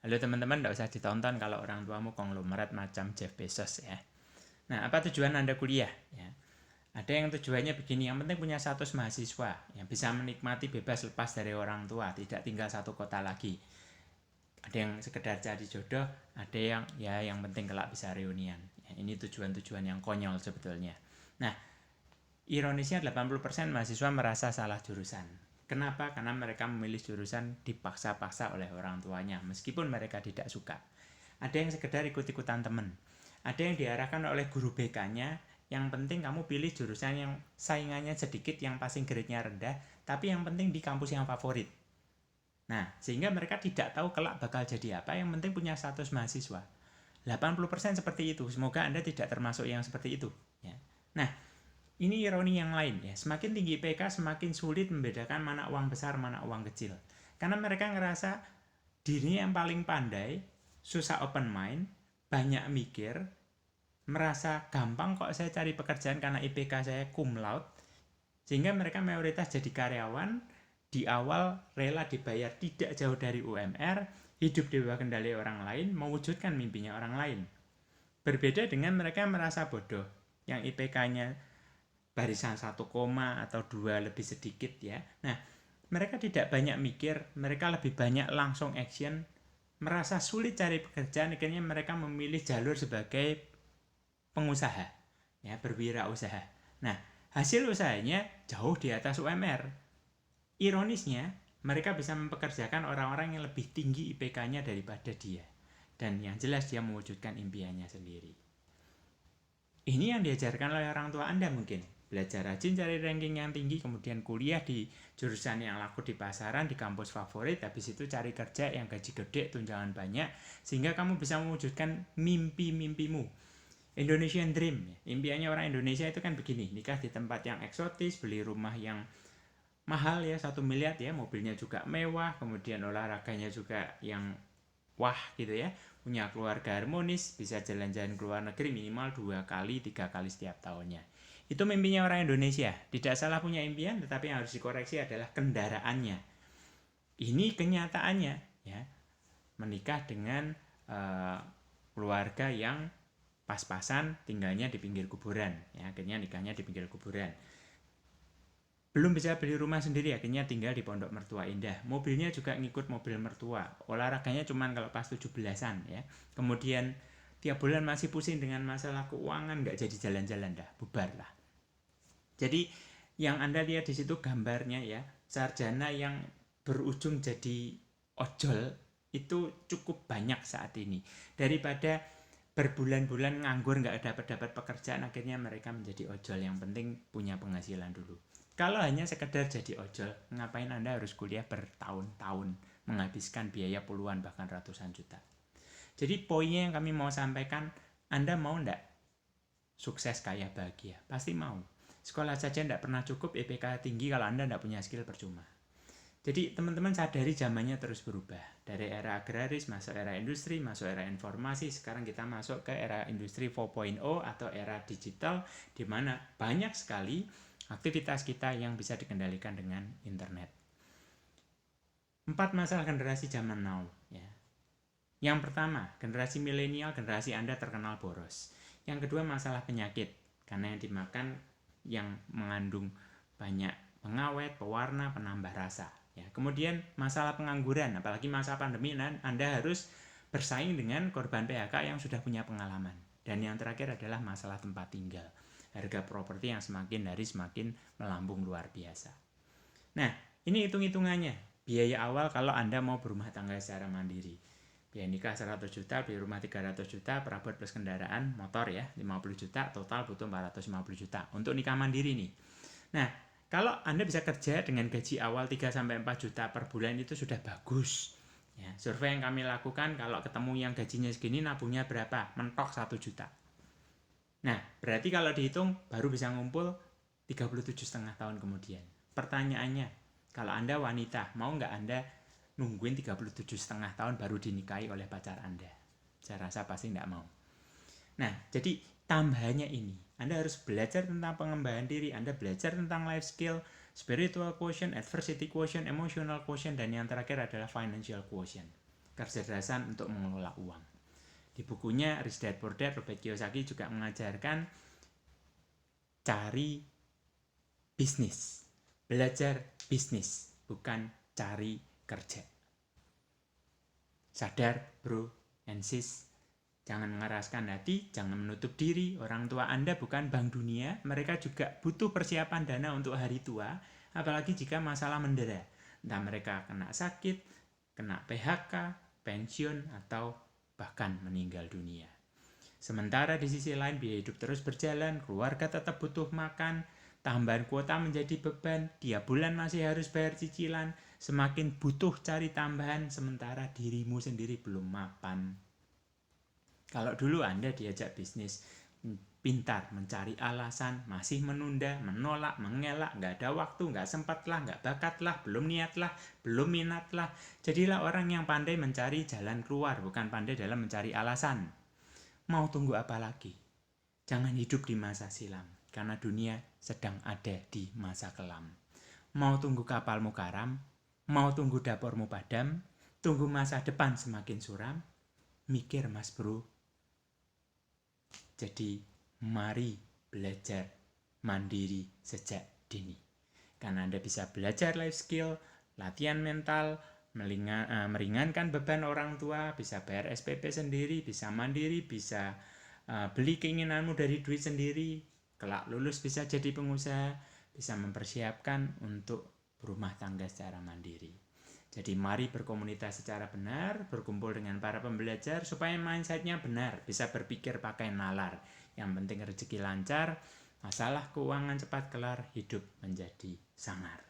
Halo teman-teman, tidak usah ditonton kalau orang tuamu konglomerat macam Jeff Bezos ya. Nah, apa tujuan Anda kuliah? Ya. Ada yang tujuannya begini, yang penting punya status mahasiswa, yang bisa menikmati bebas lepas dari orang tua, tidak tinggal satu kota lagi. Ada yang sekedar cari jodoh, ada yang yang penting kelak bisa reunian. Ya, ini tujuan-tujuan yang konyol sebetulnya. Nah, ironisnya 80% mahasiswa merasa salah jurusan. Kenapa? Karena mereka memilih jurusan dipaksa-paksa oleh orang tuanya, meskipun mereka tidak suka. Ada yang sekedar ikut-ikutan temen. Ada yang diarahkan oleh guru BK-nya, yang penting kamu pilih jurusan yang saingannya sedikit, yang passing grade-nya rendah, tapi yang penting di kampus yang favorit. Nah, sehingga mereka tidak tahu kelak bakal jadi apa, yang penting punya status mahasiswa. 80% seperti itu, semoga Anda tidak termasuk yang seperti itu. Ya. Nah, ini ironi yang lain ya. Semakin tinggi IPK semakin sulit membedakan mana uang besar, mana uang kecil. Karena mereka ngerasa dirinya yang paling pandai, susah open mind, banyak mikir, merasa gampang kok saya cari pekerjaan karena IPK saya cum laude, sehingga mereka mayoritas jadi karyawan, di awal rela dibayar tidak jauh dari UMR, hidup di bawah kendali orang lain, mewujudkan mimpinya orang lain. Berbeda dengan mereka yang merasa bodoh, yang IPK-nya barisan 1 koma atau 2 lebih sedikit ya. Nah, mereka tidak banyak mikir, mereka lebih banyak langsung action, merasa sulit cari pekerjaan, akhirnya mereka memilih jalur sebagai pengusaha, ya, berwirausaha. Nah, hasil usahanya jauh di atas UMR. Ironisnya, mereka bisa mempekerjakan orang-orang yang lebih tinggi IPK-nya daripada dia. Dan yang jelas dia mewujudkan impiannya sendiri. Ini yang diajarkan oleh orang tua Anda mungkin. Belajar rajin cari ranking yang tinggi, kemudian kuliah di jurusan yang laku di pasaran, di kampus favorit, habis itu cari kerja yang gaji gede, tunjangan banyak, sehingga kamu bisa mewujudkan mimpi-mimpimu. Indonesian Dream, impiannya orang Indonesia itu kan begini, nikah di tempat yang eksotis, beli rumah yang mahal ya, 1 miliar ya, mobilnya juga mewah, kemudian olahraganya juga yang wah gitu ya, punya keluarga harmonis, bisa jalan-jalan ke luar negeri minimal 2 kali 3 kali setiap tahunnya. Itu mimpinya orang Indonesia. Tidak salah punya impian, tetapi yang harus dikoreksi adalah kendaraannya. Ini kenyataannya ya, menikah dengan keluarga yang pas-pasan, tinggalnya di pinggir kuburan ya, akhirnya nikahnya di pinggir kuburan. Belum bisa beli rumah sendiri, akhirnya tinggal di pondok mertua indah. Mobilnya juga ngikut mobil mertua. Olahraganya cuma kalau pas 17-an ya. Kemudian tiap bulan masih pusing dengan masalah keuangan, nggak jadi jalan-jalan dah, bubar lah. Jadi yang Anda lihat di situ gambarnya ya, sarjana yang berujung jadi ojol itu cukup banyak saat ini. Daripada berbulan-bulan nganggur nggak dapat pekerjaan, akhirnya mereka menjadi ojol. Yang penting punya penghasilan dulu. Kalau hanya sekedar jadi ojol, ngapain Anda harus kuliah bertahun-tahun, menghabiskan biaya puluhan bahkan ratusan juta. Jadi poinnya yang kami mau sampaikan, Anda mau ndak sukses kaya bahagia? Pasti mau. Sekolah saja ndak pernah cukup, IPK tinggi kalau Anda ndak punya skill percuma. Jadi teman-teman sadari zamannya terus berubah. Dari era agraris masuk era industri, masuk era informasi, sekarang kita masuk ke era industri 4.0 atau era digital, di mana banyak sekali aktivitas kita yang bisa dikendalikan dengan internet. 4 masalah generasi zaman now ya. Yang pertama, generasi milenial, generasi Anda terkenal boros. Yang kedua, masalah penyakit, karena yang dimakan yang mengandung banyak pengawet, pewarna, penambah rasa. Ya, kemudian masalah pengangguran, apalagi masa pandemi, Anda harus bersaing dengan korban PHK yang sudah punya pengalaman. Dan yang terakhir adalah masalah tempat tinggal. Harga properti yang semakin hari semakin melambung luar biasa. Nah, ini hitung-hitungannya. Biaya awal kalau Anda mau berumah tangga secara mandiri. Biaya nikah 100 juta, beli rumah 300 juta, perabot plus kendaraan, motor ya, 50 juta, total butuh 450 juta untuk nikah mandiri nih. Nah, kalau Anda bisa kerja dengan gaji awal 3-4 juta per bulan itu sudah bagus. Ya, survei yang kami lakukan, kalau ketemu yang gajinya segini, nabungnya berapa? Mentok 1 juta. Nah, berarti kalau dihitung baru bisa ngumpul 37,5 tahun kemudian. Pertanyaannya, kalau Anda wanita, mau nggak Anda nungguin 37,5 tahun baru dinikahi oleh pacar Anda? Saya rasa pasti nggak mau. Nah, jadi tambahannya ini, Anda harus belajar tentang pengembangan diri, Anda belajar tentang life skill, spiritual quotient, adversity quotient, emotional quotient, dan yang terakhir adalah financial quotient. kecerdasan untuk mengelola uang. Di bukunya Rich Dad Poor Dad, Robert Kiyosaki juga mengajarkan cari bisnis, belajar bisnis, bukan cari kerja. Sadar bro and sis, jangan mengeraskan hati, jangan menutup diri. Orang tua Anda bukan bank dunia, mereka juga butuh persiapan dana untuk hari tua, apalagi jika masalah mendera. Entah mereka kena sakit, kena PHK, pensiun, atau bahkan meninggal dunia. Sementara di sisi lain biaya hidup terus berjalan, keluarga tetap butuh makan, tambahan kuota menjadi beban, tiap bulan masih harus bayar cicilan, semakin butuh cari tambahan sementara dirimu sendiri belum mapan. Kalau dulu Anda diajak bisnis, pintar mencari alasan, masih menunda, menolak, mengelak, nggak ada waktu, nggak sempatlah, nggak bakatlah, belum niatlah, belum minatlah. Jadilah orang yang pandai mencari jalan keluar, bukan pandai dalam mencari alasan. Mau tunggu apa lagi? Jangan hidup di masa silam, karena dunia sedang ada di masa kelam. Mau tunggu kapalmu karam, mau tunggu dapurmu padam, tunggu masa depan semakin suram, mikir mas bro. Jadi mari belajar mandiri sejak dini. Karena Anda bisa belajar life skill, latihan mental, meringankan beban orang tua, bisa bayar SPP sendiri, bisa mandiri, bisa beli keinginanmu dari duit sendiri, kelak lulus bisa jadi pengusaha, bisa mempersiapkan untuk berumah tangga secara mandiri. Jadi mari berkomunitas secara benar, berkumpul dengan para pembelajar supaya mindsetnya benar, bisa berpikir pakai nalar. Yang penting rezeki lancar, masalah keuangan cepat kelar, hidup menjadi sangar.